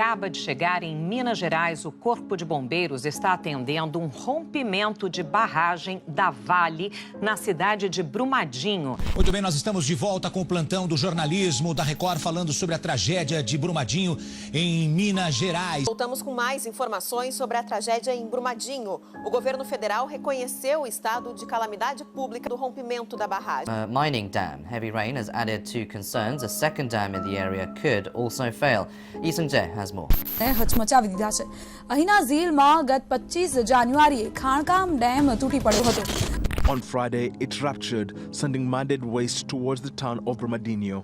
acaba de chegar em Minas Gerais, o Corpo de Bombeiros está atendendo um rompimento de barragem da Vale na cidade de Brumadinho. Muito bem, nós estamos de volta com o plantão do jornalismo da Record, falando sobre a tragédia de Brumadinho, em Minas Gerais. Voltamos com mais informações sobre a tragédia em Brumadinho. O governo federal reconheceu o estado de calamidade pública do rompimento da barragem. Mining dam. Heavy rain has added to concerns. A second dam in the area could also fail. Lee Sung-jae has more. હચમચાવી દીધા છે. અહીંના ઝીલમાં ગત 25 જાન્યુઆરીએ ખાણકામ ડેમ તૂટી પડ્યો હતો. On Friday, it ruptured, sending muddied waste towards the town of Brumadinho.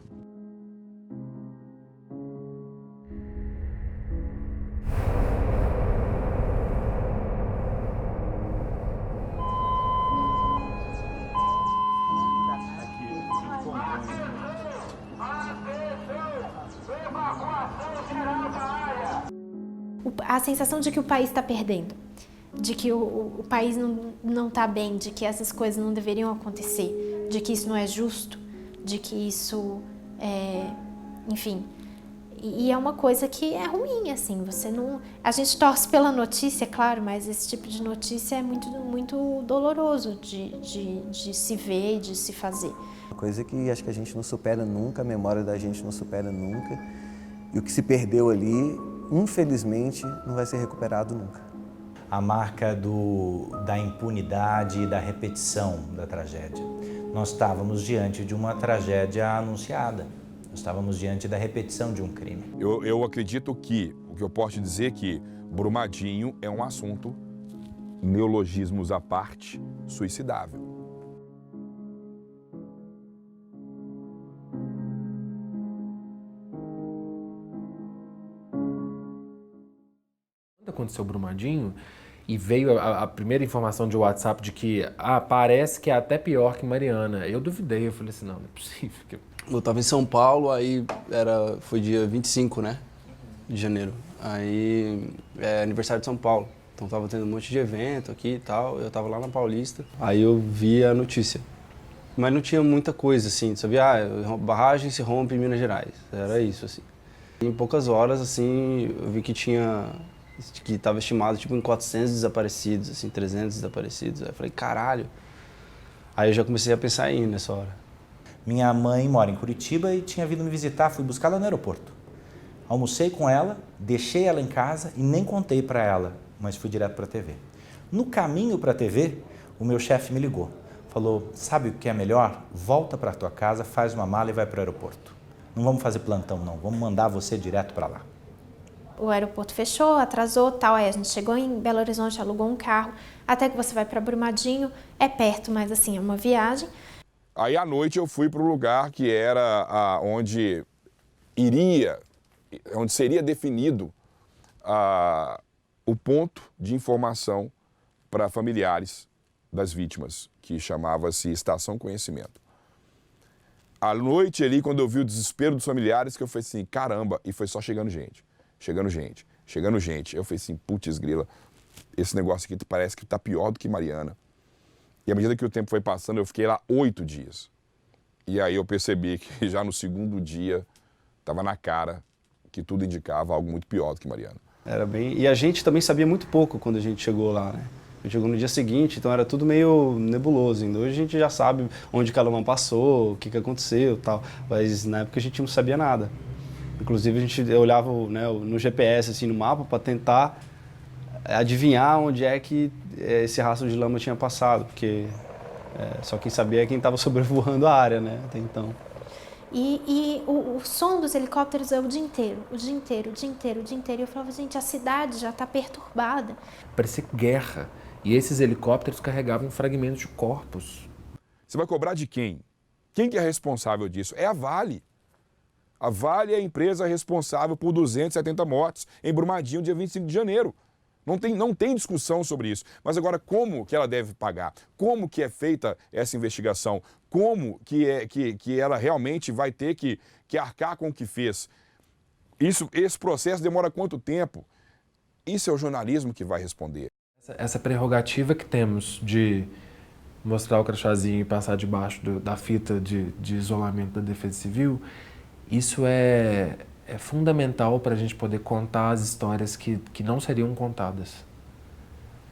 A sensação de que o país está perdendo, de que o país não está bem, de que essas coisas não deveriam acontecer, de que isso não é justo, de que isso é, enfim, e é uma coisa que é ruim, assim, você não... A gente torce pela notícia, claro, mas esse tipo de notícia é muito doloroso de se ver e de se fazer. Uma coisa que acho que a gente não supera nunca, a memória da gente não supera nunca, e o que se perdeu ali, infelizmente, não vai ser recuperado nunca. A marca da impunidade e da repetição da tragédia. Nós estávamos diante de uma tragédia anunciada. Nós estávamos diante da repetição de um crime. Eu acredito que, o que eu posso dizer é que Brumadinho é um assunto, neologismos à parte, suicidável. Aconteceu o Brumadinho e veio a primeira informação de WhatsApp de que parece que é até pior que Mariana. Eu duvidei, eu falei assim, não é possível. Eu estava em São Paulo, aí foi dia 25, né, de janeiro. Aí é aniversário de São Paulo, então tava tendo um monte de evento aqui e tal, eu tava lá na Paulista. Aí eu vi a notícia, mas não tinha muita coisa assim, sabia? Barragem se rompe em Minas Gerais, era isso assim. Em poucas horas, assim, eu vi que estava estimado tipo em 400 desaparecidos, assim, 300 desaparecidos. Aí eu falei, caralho. Aí eu já comecei a pensar em ir nessa hora. Minha mãe mora em Curitiba e tinha vindo me visitar, fui buscá-la no aeroporto. Almocei com ela, deixei ela em casa e nem contei para ela, mas fui direto para a TV. No caminho para a TV, o meu chefe me ligou. Falou, sabe o que é melhor? Volta para a tua casa, faz uma mala e vai para o aeroporto. Não vamos fazer plantão não, vamos mandar você direto para lá. O aeroporto fechou, atrasou, tal, aí a gente chegou em Belo Horizonte, alugou um carro, até que você vai para Brumadinho, é perto, mas assim, é uma viagem. Aí à noite eu fui para o lugar que era onde seria definido o ponto de informação para familiares das vítimas, que chamava-se Estação Conhecimento. À noite ali, quando eu vi o desespero dos familiares, que eu falei assim, caramba, e foi só chegando gente. Chegando gente. Eu falei assim, putz grila, esse negócio aqui parece que tá pior do que Mariana. E à medida que o tempo foi passando, eu fiquei lá 8 dias. E aí eu percebi que já no segundo dia, estava na cara que tudo indicava algo muito pior do que Mariana. E a gente também sabia muito pouco quando a gente chegou lá, né? A gente chegou no dia seguinte, então era tudo meio nebuloso. Hoje a gente já sabe onde cada uma passou, o que aconteceu e tal. Mas na época a gente não sabia nada. Inclusive a gente olhava no GPS, assim, no mapa, para tentar adivinhar onde é que esse rastro de lama tinha passado, porque só quem sabia é quem estava sobrevoando a área, né, até então. E o som dos helicópteros é o dia inteiro. E eu falava, gente, a cidade já está perturbada. Parecia guerra. E esses helicópteros carregavam fragmentos de corpos. Você vai cobrar de quem? Quem que é responsável disso? É a Vale. A Vale é a empresa responsável por 270 mortes em Brumadinho, dia 25 de janeiro. Não tem discussão sobre isso. Mas agora, como que ela deve pagar? Como que é feita essa investigação? Como que ela realmente vai ter que arcar com o que fez? Esse processo demora quanto tempo? Isso é o jornalismo que vai responder. Essa prerrogativa que temos de mostrar o crachazinho e passar debaixo da fita de isolamento da Defesa Civil, isso é é fundamental para a gente poder contar as histórias que não seriam contadas.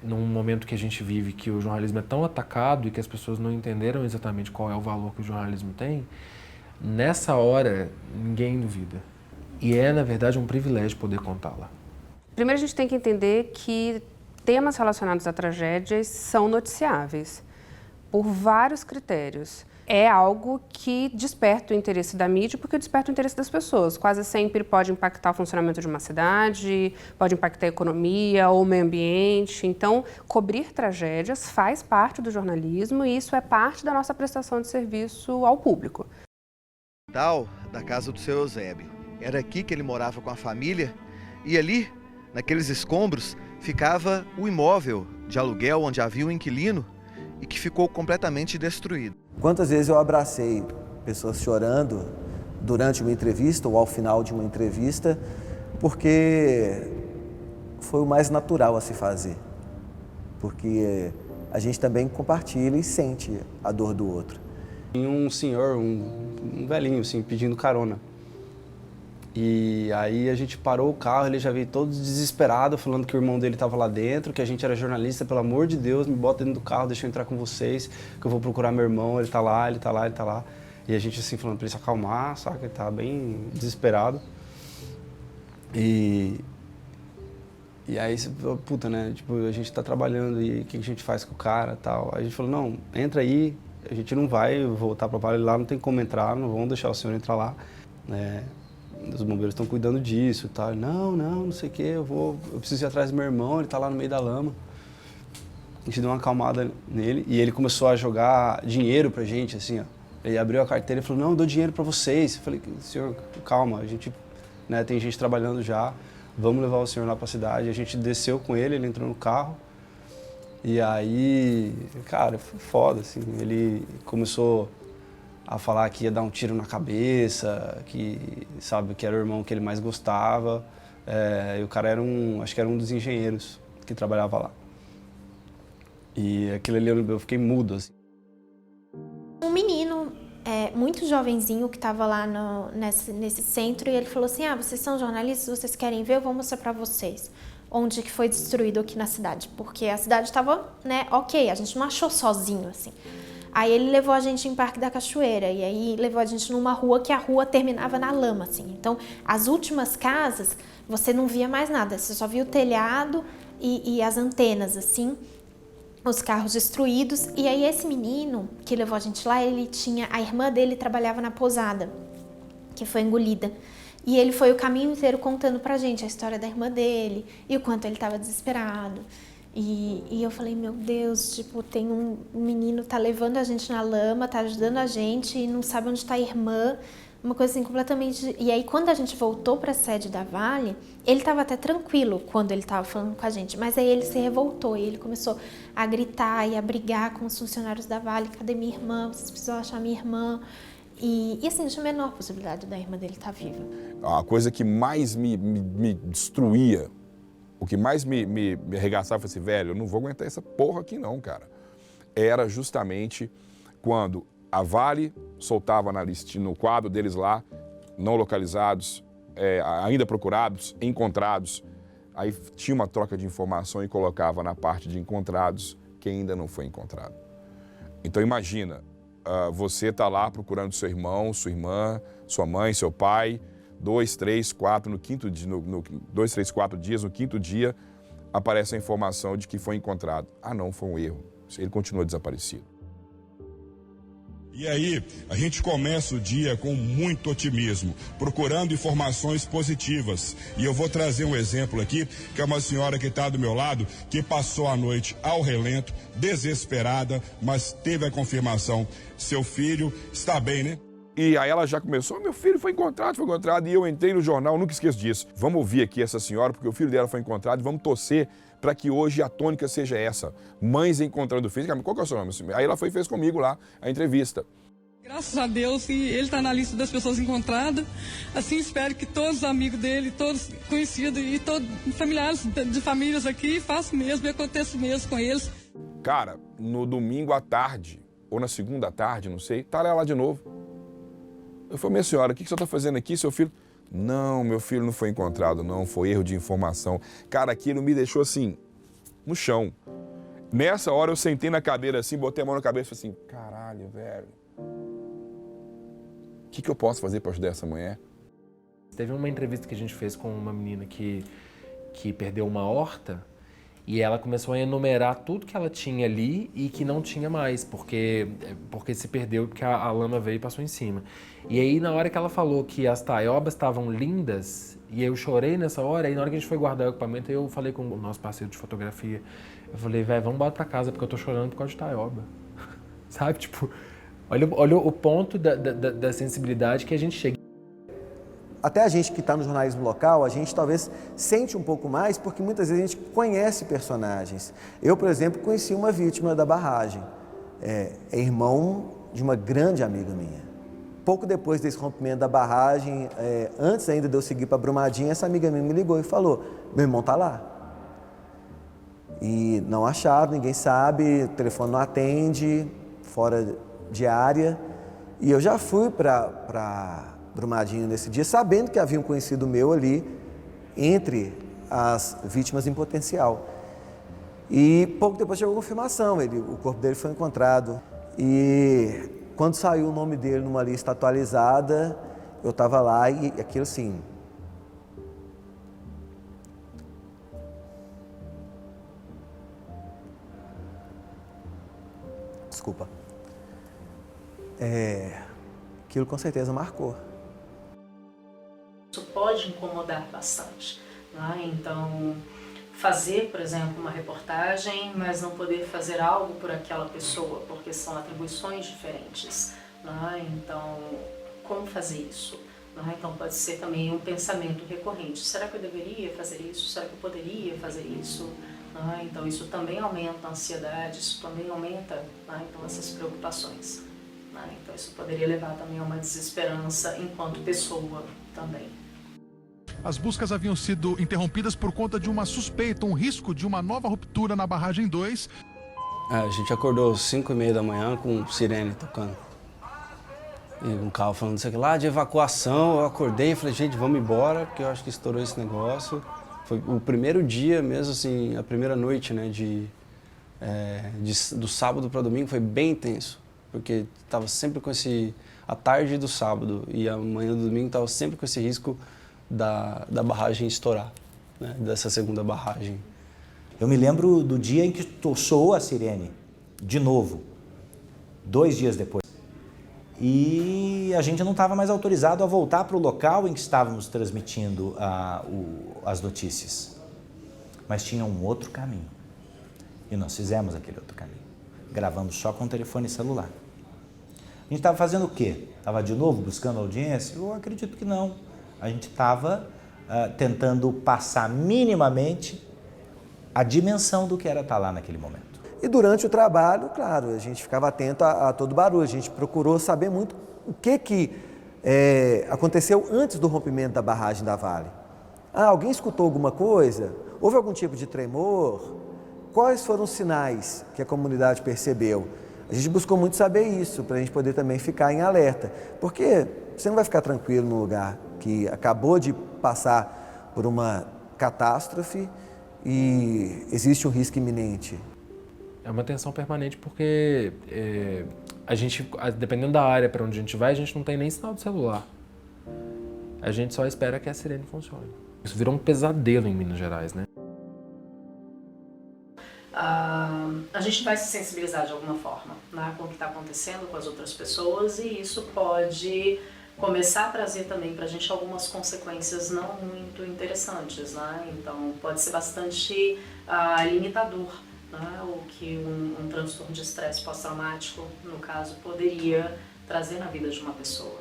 Num momento que a gente vive, que o jornalismo é tão atacado e que as pessoas não entenderam exatamente qual é o valor que o jornalismo tem, nessa hora ninguém duvida. E é, na verdade, um privilégio poder contá-la. Primeiro a gente tem que entender que temas relacionados a tragédias são noticiáveis por vários critérios. É algo que desperta o interesse da mídia porque desperta o interesse das pessoas. Quase sempre pode impactar o funcionamento de uma cidade, pode impactar a economia ou o meio ambiente. Então, cobrir tragédias faz parte do jornalismo e isso é parte da nossa prestação de serviço ao público. Da casa do seu Eusébio. Era aqui que ele morava com a família e ali, naqueles escombros, ficava o imóvel de aluguel onde havia um inquilino e que ficou completamente destruído. Quantas vezes eu abracei pessoas chorando durante uma entrevista ou ao final de uma entrevista, porque foi o mais natural a se fazer. Porque a gente também compartilha e sente a dor do outro. Tinha um senhor, um velhinho, assim, pedindo carona. E aí a gente parou o carro, ele já veio todo desesperado, falando que o irmão dele estava lá dentro, que a gente era jornalista, pelo amor de Deus, me bota dentro do carro, deixa eu entrar com vocês, que eu vou procurar meu irmão, ele tá lá, ele tá lá, ele tá lá. E a gente assim, falando pra ele se acalmar, saca? Ele tá bem desesperado. E aí, puta, né, tipo, a gente tá trabalhando e o que a gente faz com o cara e tal. Aí a gente falou, não, entra aí, a gente não vai voltar pra Vale lá, não tem como entrar, não vão deixar o senhor entrar lá, né? Os bombeiros estão cuidando disso e tal. Não sei o que, eu preciso ir atrás do meu irmão, ele tá lá no meio da lama. A gente deu uma acalmada nele e ele começou a jogar dinheiro pra gente, assim, ó. Ele abriu a carteira e falou, não, eu dou dinheiro pra vocês. Eu falei, senhor, calma, a gente, né, tem gente trabalhando já, vamos levar o senhor lá pra cidade. A gente desceu com ele, ele entrou no carro. E aí, cara, foi foda, assim, ele começou a falar que ia dar um tiro na cabeça, que, sabe, que era o irmão que ele mais gostava. E o cara era acho que era um dos engenheiros que trabalhava lá. E aquilo ali eu fiquei mudo, assim. Um menino muito jovenzinho que estava lá nesse centro e ele falou assim, vocês são jornalistas, vocês querem ver? Eu vou mostrar para vocês onde que foi destruído aqui na cidade. Porque a cidade estava, né, ok, a gente não achou sozinho, assim. Aí ele levou a gente em Parque da Cachoeira e aí levou a gente numa rua que a rua terminava na lama, assim. Então, as últimas casas, você não via mais nada, você só via o telhado e as antenas, assim, os carros destruídos. E aí esse menino que levou a gente lá, a irmã dele trabalhava na pousada, que foi engolida. E ele foi o caminho inteiro contando pra gente a história da irmã dele e o quanto ele estava desesperado. E eu falei, meu Deus, tipo, tem um menino, tá levando a gente na lama, tá ajudando a gente e não sabe onde tá a irmã, uma coisa assim completamente... E aí quando a gente voltou pra sede da Vale, ele tava até tranquilo quando ele tava falando com a gente, mas aí ele se revoltou e ele começou a gritar e a brigar com os funcionários da Vale, cadê minha irmã, vocês precisam achar minha irmã. E assim, não tinha a menor possibilidade da irmã dele estar viva. A coisa que mais me destruía, o que mais me arregaçava, foi assim, velho, eu não vou aguentar essa porra aqui não, cara. Era justamente quando a Vale soltava no quadro deles lá, não localizados, ainda procurados, encontrados. Aí tinha uma troca de informação e colocava na parte de encontrados quem ainda não foi encontrado. Então imagina, você tá lá procurando seu irmão, sua irmã, sua mãe, seu pai, 2, 3, 4, no quinto dia, 2, 3, 4 dias, no quinto dia, aparece a informação de que foi encontrado. Ah, não, foi um erro. Ele continua desaparecido. E aí, a gente começa o dia com muito otimismo, procurando informações positivas. E eu vou trazer um exemplo aqui, que é uma senhora que está do meu lado, que passou a noite ao relento, desesperada, mas teve a confirmação. Seu filho está bem, né? E aí ela já começou, meu filho foi encontrado, e eu entrei no jornal, nunca esqueço disso. Vamos ouvir aqui essa senhora, porque o filho dela foi encontrado, e vamos torcer para que hoje a tônica seja essa. Mães encontrando filhos. Qual que é o seu nome? Aí ela fez comigo lá a entrevista. Graças a Deus, ele está na lista das pessoas encontradas. Assim, espero que todos os amigos dele, todos conhecidos e todos familiares de famílias aqui façam mesmo e aconteça mesmo com eles. Cara, no domingo à tarde, ou na segunda à tarde, não sei, tá ela lá de novo. Eu falei, minha senhora, o que você está fazendo aqui, seu filho? Não, meu filho não foi encontrado, não, foi erro de informação. Cara, aquilo me deixou assim, no chão. Nessa hora eu sentei na cadeira assim, botei a mão na cabeça e falei assim, caralho, velho. O que eu posso fazer para ajudar essa mulher? Teve uma entrevista que a gente fez com uma menina que perdeu uma horta e ela começou a enumerar tudo que ela tinha ali e que não tinha mais, porque se perdeu, porque a lama veio e passou em cima. E aí, na hora que ela falou que as taiobas estavam lindas, e eu chorei nessa hora, aí na hora que a gente foi guardar o equipamento, eu falei com o nosso parceiro de fotografia, eu falei, velho, vamos embora pra casa, porque eu tô chorando por causa de taioba. Sabe, tipo, olha o ponto da sensibilidade que a gente chega. Até a gente que está no jornalismo local, a gente talvez sente um pouco mais, porque muitas vezes a gente conhece personagens. Eu, por exemplo, conheci uma vítima da barragem. É irmão de uma grande amiga minha. Pouco depois desse rompimento da barragem, antes ainda de eu seguir para Brumadinho, essa amiga minha me ligou e falou, meu irmão está lá. E não acharam, ninguém sabe, o telefone não atende, fora de área. E eu já fui para Brumadinho nesse dia, sabendo que havia um conhecido meu ali entre as vítimas em potencial. E pouco depois chegou a confirmação, o corpo dele foi encontrado. E quando saiu o nome dele numa lista atualizada, eu estava lá e aquilo assim... Desculpa. Aquilo com certeza marcou. Isso pode incomodar bastante, né? Então, fazer, por exemplo, uma reportagem, mas não poder fazer algo por aquela pessoa, porque são atribuições diferentes, né? Então, como fazer isso? Né? Então, pode ser também um pensamento recorrente. Será que eu deveria fazer isso? Será que eu poderia fazer isso? Né? Então, isso também aumenta a ansiedade, isso também aumenta, né? Então, essas preocupações. Né? Então, isso poderia levar também a uma desesperança enquanto pessoa também. As buscas haviam sido interrompidas por conta de uma suspeita, um risco de uma nova ruptura na barragem 2. A gente acordou às 5h30 da manhã com sirene tocando. E um carro falando isso aqui lá de evacuação. Eu acordei e falei, gente, vamos embora, porque eu acho que estourou esse negócio. Foi o primeiro dia mesmo, assim, a primeira noite, né, do sábado para domingo foi bem intenso. Porque estava sempre com a tarde do sábado e a manhã do domingo estava sempre com esse risco da barragem estourar, né? Dessa segunda barragem. Eu me lembro do dia em que soou a sirene, de novo, 2 dias depois. E a gente não estava mais autorizado a voltar para o local em que estávamos transmitindo as notícias. Mas tinha um outro caminho. E nós fizemos aquele outro caminho. Gravamos só com o telefone celular. A gente estava fazendo o quê? Estava de novo buscando audiência? Eu acredito que não. A gente estava tentando passar minimamente a dimensão do que era estar lá naquele momento. E durante o trabalho, claro, a gente ficava atento a todo barulho, a gente procurou saber muito o que aconteceu antes do rompimento da barragem da Vale. Alguém escutou alguma coisa? Houve algum tipo de tremor? Quais foram os sinais que a comunidade percebeu? A gente buscou muito saber isso, para a gente poder também ficar em alerta, porque você não vai ficar tranquilo num lugar que acabou de passar por uma catástrofe e existe um risco iminente. É uma tensão permanente porque a gente, dependendo da área para onde a gente vai, a gente não tem nem sinal de celular. A gente só espera que a sirene funcione. Isso virou um pesadelo em Minas Gerais, né? A gente vai se sensibilizar de alguma forma, né, com o que está acontecendo com as outras pessoas, e isso pode começar a trazer também para a gente algumas consequências não muito interessantes, né? Então pode ser bastante limitador, né? O que um transtorno de estresse pós-traumático, no caso, poderia trazer na vida de uma pessoa.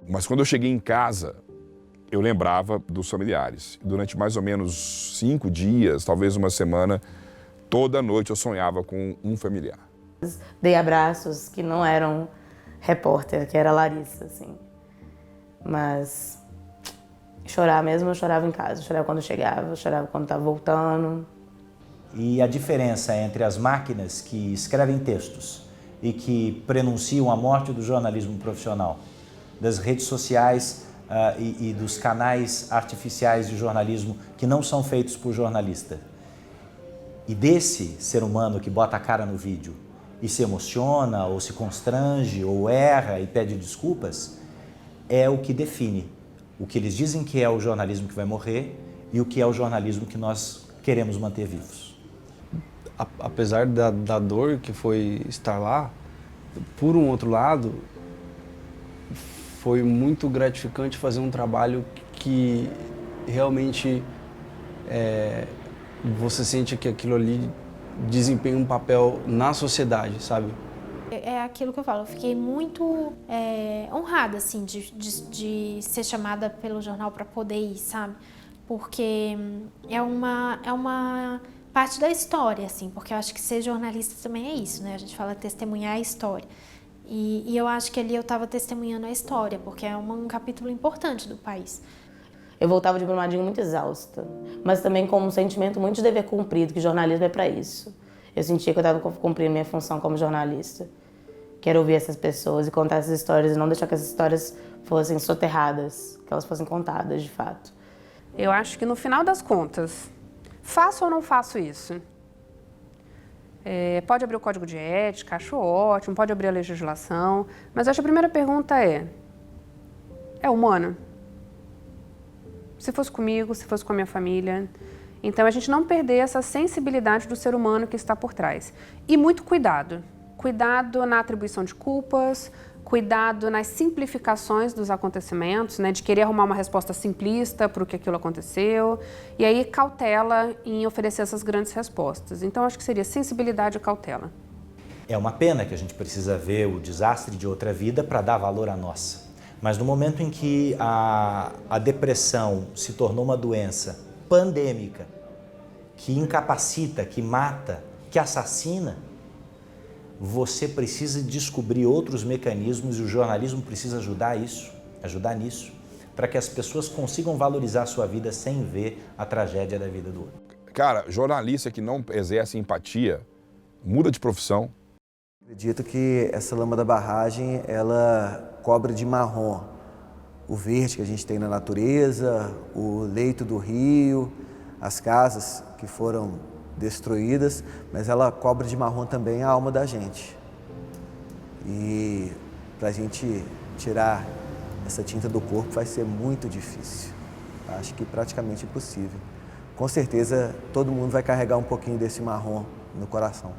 Mas quando eu cheguei em casa, eu lembrava dos familiares. Durante mais ou menos 5 dias, talvez uma semana, toda noite eu sonhava com um familiar. Dei abraços que não eram repórter, que era Larissa, assim. Mas chorar mesmo, eu chorava em casa. Eu chorava quando chegava, eu chorava quando estava voltando. E a diferença entre as máquinas que escrevem textos e que prenunciam a morte do jornalismo profissional, das redes sociais e dos canais artificiais de jornalismo que não são feitos por jornalista. E desse ser humano que bota a cara no vídeo e se emociona, ou se constrange, ou erra e pede desculpas, é o que define o que eles dizem que é o jornalismo que vai morrer e o que é o jornalismo que nós queremos manter vivos. Apesar da dor que foi estar lá, por um outro lado, foi muito gratificante fazer um trabalho que realmente você sente que aquilo ali desempenha um papel na sociedade, sabe? É aquilo que eu falo, eu fiquei muito honrada, assim, de ser chamada pelo jornal para poder ir, sabe? Porque é uma parte da história, assim, porque eu acho que ser jornalista também é isso, né? A gente fala testemunhar a história. E eu acho que ali eu estava testemunhando a história, porque é um capítulo importante do país. Eu voltava de Brumadinho muito exausta, mas também com um sentimento muito de dever cumprido, que jornalismo é para isso. Eu sentia que eu estava cumprindo minha função como jornalista. Quero ouvir essas pessoas e contar essas histórias e não deixar que essas histórias fossem soterradas, que elas fossem contadas de fato. Eu acho que no final das contas, faço ou não faço isso? Pode abrir o código de ética, acho ótimo, pode abrir a legislação, mas acho que a primeira pergunta é humano? Se fosse comigo, se fosse com a minha família. Então, a gente não perder essa sensibilidade do ser humano que está por trás. E muito cuidado. Cuidado na atribuição de culpas, cuidado nas simplificações dos acontecimentos, né, de querer arrumar uma resposta simplista para o que aquilo aconteceu, e aí cautela em oferecer essas grandes respostas. Então, acho que seria sensibilidade e cautela. É uma pena que a gente precisa ver o desastre de outra vida para dar valor à nossa. Mas no momento em que a depressão se tornou uma doença pandêmica, que incapacita, que mata, que assassina, você precisa descobrir outros mecanismos e o jornalismo precisa ajudar nisso, para que as pessoas consigam valorizar a sua vida sem ver a tragédia da vida do outro. Cara, jornalista que não exerce empatia, muda de profissão. Acredito que essa lama da barragem, ela cobre de marrom o verde que a gente tem na natureza, o leito do rio, as casas que foram destruídas, mas ela cobre de marrom também a alma da gente. E para a gente tirar essa tinta do corpo vai ser muito difícil. Acho que praticamente impossível. Com certeza todo mundo vai carregar um pouquinho desse marrom no coração.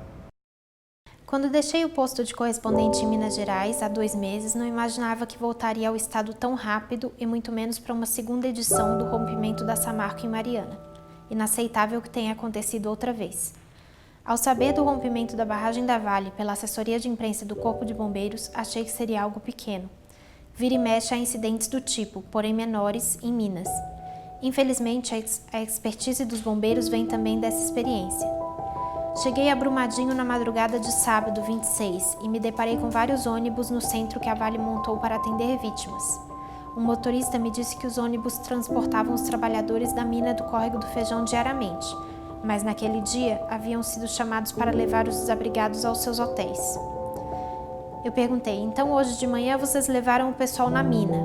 Quando deixei o posto de correspondente em Minas Gerais há 2 meses, não imaginava que voltaria ao estado tão rápido e muito menos para uma segunda edição do rompimento da Samarco em Mariana. Inaceitável que tenha acontecido outra vez. Ao saber do rompimento da barragem da Vale pela assessoria de imprensa do Corpo de Bombeiros, achei que seria algo pequeno. Vira e mexe há incidentes do tipo, porém menores, em Minas. Infelizmente, a expertise dos bombeiros vem também dessa experiência. Cheguei a Brumadinho na madrugada de sábado, 26, e me deparei com vários ônibus no centro que a Vale montou para atender vítimas. Um motorista me disse que os ônibus transportavam os trabalhadores da mina do Córrego do Feijão diariamente, mas naquele dia haviam sido chamados para levar os desabrigados aos seus hotéis. Eu perguntei, então hoje de manhã vocês levaram o pessoal na mina?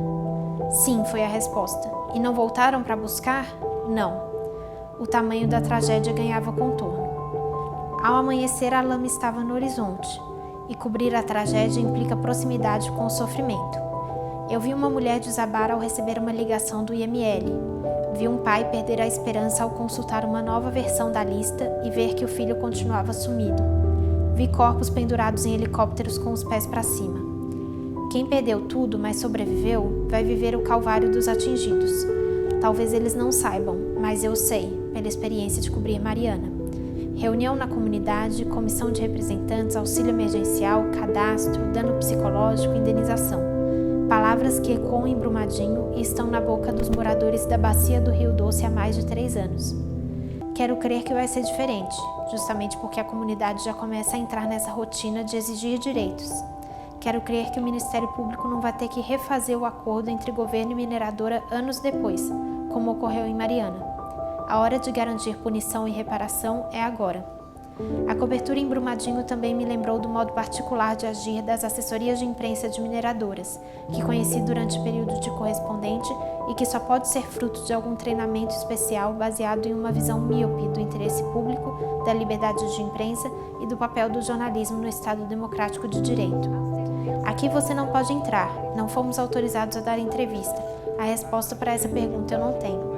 Sim, foi a resposta. E não voltaram para buscar? Não. O tamanho da tragédia ganhava contorno. Ao amanhecer, a lama estava no horizonte, e cobrir a tragédia implica proximidade com o sofrimento. Eu vi uma mulher desabar ao receber uma ligação do IML. Vi um pai perder a esperança ao consultar uma nova versão da lista e ver que o filho continuava sumido. Vi corpos pendurados em helicópteros com os pés para cima. Quem perdeu tudo, mas sobreviveu, vai viver o calvário dos atingidos. Talvez eles não saibam, mas eu sei, pela experiência de cobrir Mariana. Reunião na comunidade, comissão de representantes, auxílio emergencial, cadastro, dano psicológico, indenização. Palavras que ecoam em Brumadinho e estão na boca dos moradores da bacia do Rio Doce há mais de 3 anos. Quero crer que vai ser diferente, justamente porque a comunidade já começa a entrar nessa rotina de exigir direitos. Quero crer que o Ministério Público não vai ter que refazer o acordo entre governo e mineradora anos depois, como ocorreu em Mariana. A hora de garantir punição e reparação é agora. A cobertura em Brumadinho também me lembrou do modo particular de agir das assessorias de imprensa de mineradoras, que conheci durante o período de correspondente e que só pode ser fruto de algum treinamento especial baseado em uma visão míope do interesse público, da liberdade de imprensa e do papel do jornalismo no Estado Democrático de Direito. Aqui você não pode entrar, não fomos autorizados a dar entrevista. A resposta para essa pergunta eu não tenho.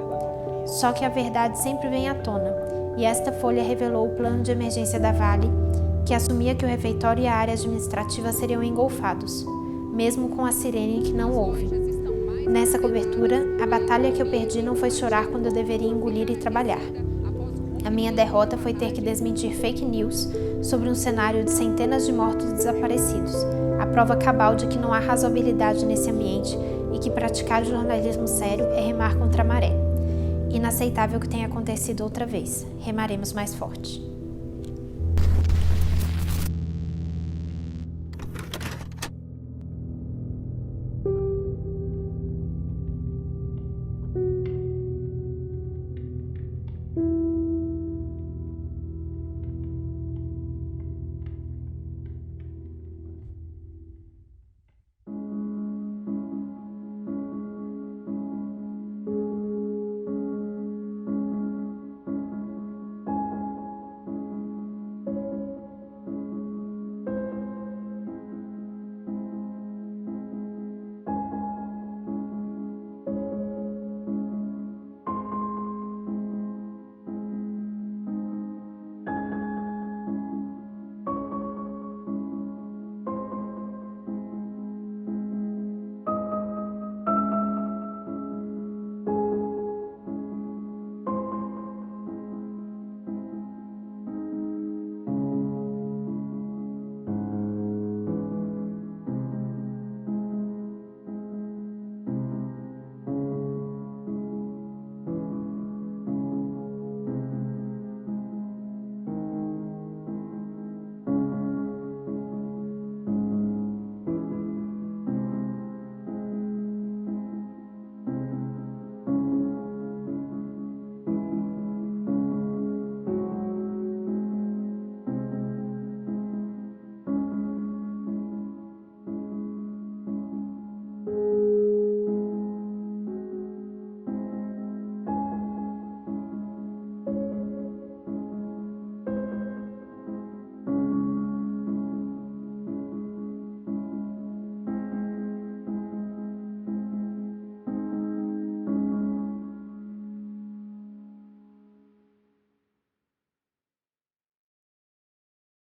Só que a verdade sempre vem à tona, e esta folha revelou o plano de emergência da Vale, que assumia que o refeitório e a área administrativa seriam engolfados, mesmo com a sirene que não houve. Nessa cobertura, a batalha que eu perdi não foi chorar quando eu deveria engolir e trabalhar. A minha derrota foi ter que desmentir fake news sobre um cenário de centenas de mortos e desaparecidos, a prova cabal de que não há razoabilidade nesse ambiente e que praticar jornalismo sério é remar contra a maré. Inaceitável que tenha acontecido outra vez. Remaremos mais forte.